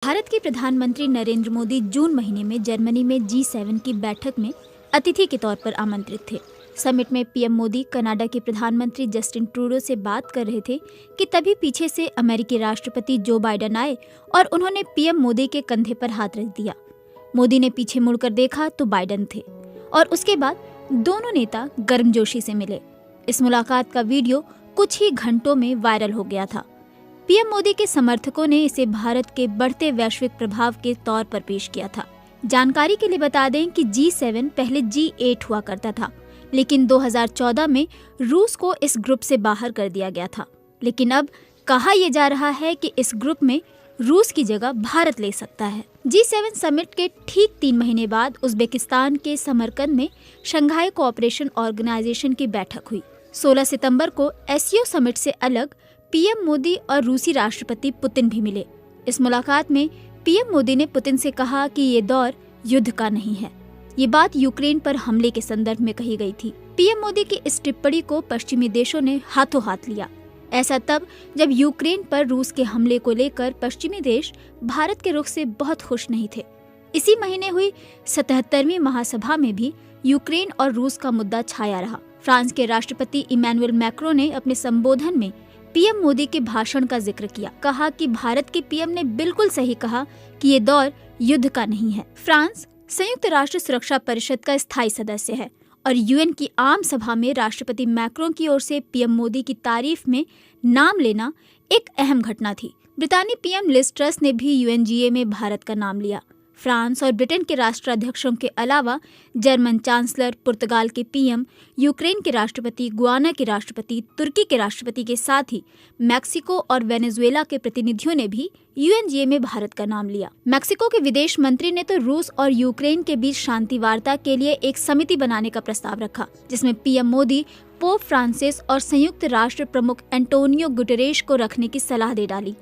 भारत के प्रधानमंत्री नरेंद्र मोदी जून महीने में जर्मनी में G7 की बैठक में अतिथि के तौर पर आमंत्रित थे। समिट में पीएम मोदी कनाडा के प्रधानमंत्री जस्टिन ट्रूडो से बात कर रहे थे कि तभी पीछे से अमेरिकी राष्ट्रपति जो बाइडेन आए और उन्होंने पीएम मोदी के कंधे पर हाथ रख दिया। मोदी ने पीछे मुड़कर देखा तो बाइडेन थे और उसके बाद दोनों नेता गर्मजोशी से मिले। इस मुलाकात का वीडियो कुछ ही घंटों में वायरल हो गया था। पीएम मोदी के समर्थकों ने इसे भारत के बढ़ते वैश्विक प्रभाव के तौर पर पेश किया था। जानकारी के लिए बता दें कि G7 पहले G8 हुआ करता था, लेकिन 2014 में रूस को इस ग्रुप से बाहर कर दिया गया था। लेकिन अब कहा यह जा रहा है कि इस ग्रुप में रूस की जगह भारत ले सकता है। G7 समिट के ठीक 3 महीने बाद उज्बेकिस्तान के समरकंद में शंघाई कोऑपरेशन ऑर्गेनाइजेशन की बैठक हुई। 16 सितंबर को SCO समिट से अलग पीएम मोदी और रूसी राष्ट्रपति पुतिन भी मिले। इस मुलाकात में पीएम मोदी ने पुतिन से कहा कि ये दौर युद्ध का नहीं है। ये बात यूक्रेन पर हमले के संदर्भ में कही गई थी। पीएम मोदी की इस टिप्पणी को पश्चिमी देशों ने हाथों हाथ लिया। ऐसा तब जब यूक्रेन पर रूस के हमले को लेकर पश्चिमी देश भारत के रुख से बहुत खुश नहीं थे। इसी महीने हुई 77वीं महासभा में भी यूक्रेन और रूस का मुद्दा छाया रहा। फ्रांस के राष्ट्रपति इमैनुअल मैक्रों ने अपने संबोधन में पीएम मोदी के भाषण का जिक्र किया। कहा कि भारत के पीएम ने बिल्कुल सही कहा कि ये दौर युद्ध का नहीं है। फ्रांस संयुक्त राष्ट्र सुरक्षा परिषद का स्थायी सदस्य है और यूएन की आम सभा में राष्ट्रपति मैक्रों की ओर से पीएम मोदी की तारीफ में नाम लेना एक अहम घटना थी। ब्रितानी पीएम लिज ट्रस ने भी UNGA में भारत का नाम लिया। फ्रांस और ब्रिटेन के राष्ट्राध्यक्षों के अलावा जर्मन चांसलर, पुर्तगाल के पीएम, यूक्रेन के राष्ट्रपति, गुयाना के राष्ट्रपति, तुर्की के राष्ट्रपति के साथ ही मैक्सिको और वेनेजुएला के प्रतिनिधियों ने भी UNGA में भारत का नाम लिया। मैक्सिको के विदेश मंत्री ने तो रूस और यूक्रेन के बीच शांति वार्ता के लिए एक समिति बनाने का प्रस्ताव रखा, जिसमें पीएम मोदी पोप फ्रांसिस और संयुक्त राष्ट्र प्रमुख एंटोनियो गुटेरेश को रखने की सलाह दे डाली।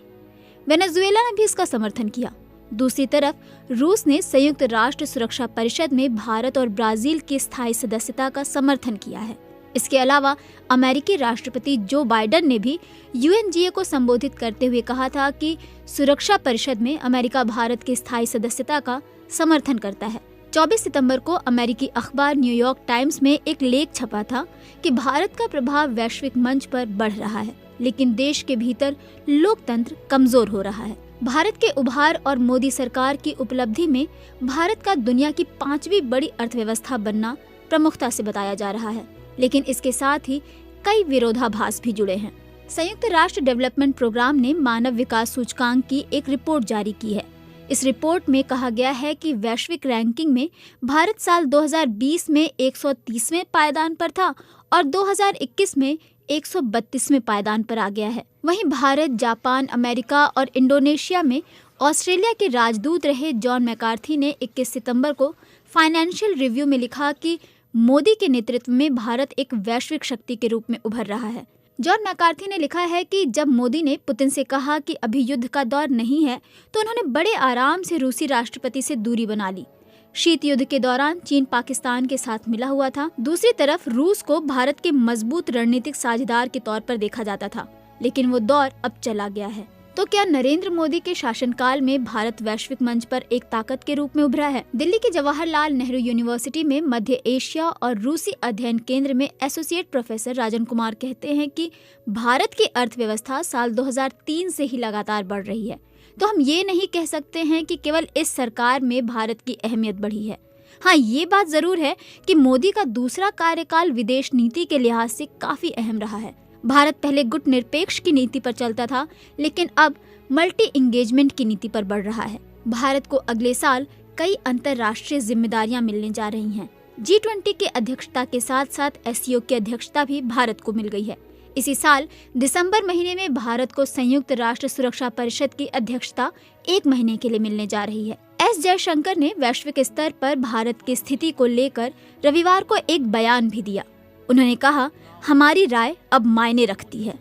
वेनेजुएला ने भी इसका समर्थन किया। दूसरी तरफ रूस ने संयुक्त राष्ट्र सुरक्षा परिषद में भारत और ब्राजील की स्थायी सदस्यता का समर्थन किया है। इसके अलावा अमेरिकी राष्ट्रपति जो बाइडेन ने भी UNGA को संबोधित करते हुए कहा था कि सुरक्षा परिषद में अमेरिका भारत की स्थायी सदस्यता का समर्थन करता है। 24 सितंबर को अमेरिकी अखबार न्यूयॉर्क टाइम्स में एक लेख छपा था कि भारत का प्रभाव वैश्विक मंच पर बढ़ रहा है, लेकिन देश के भीतर लोकतंत्र कमजोर हो रहा है। भारत के उभार और मोदी सरकार की उपलब्धि में भारत का दुनिया की 5वीं बड़ी अर्थव्यवस्था बनना प्रमुखता से बताया जा रहा है, लेकिन इसके साथ ही कई विरोधाभास भी जुड़े हैं। संयुक्त राष्ट्र डेवलपमेंट प्रोग्राम ने मानव विकास सूचकांक की एक रिपोर्ट जारी की है। इस रिपोर्ट में कहा गया है कि वैश्विक रैंकिंग में भारत साल 2020 में 130वें पायदान पर था और 2021 में 132वें पायदान पर आ गया है। वहीं भारत, जापान, अमेरिका और इंडोनेशिया में ऑस्ट्रेलिया के राजदूत रहे जॉन मैकार्थी ने 21 सितंबर को फाइनेंशियल रिव्यू में लिखा कि मोदी के नेतृत्व में भारत एक वैश्विक शक्ति के रूप में उभर रहा है। जॉन मैकार्थी ने लिखा है कि जब मोदी ने पुतिन से कहा कि अभी युद्ध का दौर नहीं है, तो उन्होंने बड़े आराम से रूसी राष्ट्रपति से दूरी बना ली। शीत युद्ध के दौरान चीन पाकिस्तान के साथ मिला हुआ था। दूसरी तरफ रूस को भारत के मजबूत रणनीतिक साझेदार के तौर पर देखा जाता था, लेकिन वो दौर अब चला गया है। तो क्या नरेंद्र मोदी के शासनकाल में भारत वैश्विक मंच पर एक ताकत के रूप में उभरा है? दिल्ली के जवाहरलाल नेहरू यूनिवर्सिटी में मध्य एशिया और रूसी अध्ययन केंद्र में एसोसिएट प्रोफेसर राजन कुमार कहते हैं कि भारत की अर्थव्यवस्था साल 2003 से ही लगातार बढ़ रही है। तो हम ये नहीं कह सकते हैं कि केवल इस सरकार में भारत की अहमियत बढ़ी है। हाँ, ये बात जरूर है कि मोदी का दूसरा कार्यकाल विदेश नीति के लिहाज से काफी अहम रहा है। भारत पहले गुट निरपेक्ष की नीति पर चलता था, लेकिन अब मल्टी इंगेजमेंट की नीति पर बढ़ रहा है। भारत को अगले साल कई अंतर्राष्ट्रीय जिम्मेदारियां मिलने जा रही हैं। G20 की अध्यक्षता के साथ साथ SCO की अध्यक्षता भी भारत को मिल गई है। इसी साल दिसंबर महीने में भारत को संयुक्त राष्ट्र सुरक्षा परिषद की अध्यक्षता 1 महीने के लिए मिलने जा रही है। S जयशंकर ने वैश्विक स्तर पर भारत की स्थिति को लेकर रविवार को एक बयान भी दिया। उन्होंने कहा, हमारी राय अब मायने रखती है।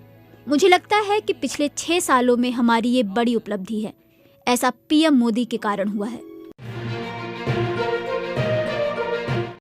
मुझे लगता है कि पिछले 6 सालों में हमारी ये बड़ी उपलब्धि है। ऐसा पीएम मोदी के कारण हुआ है।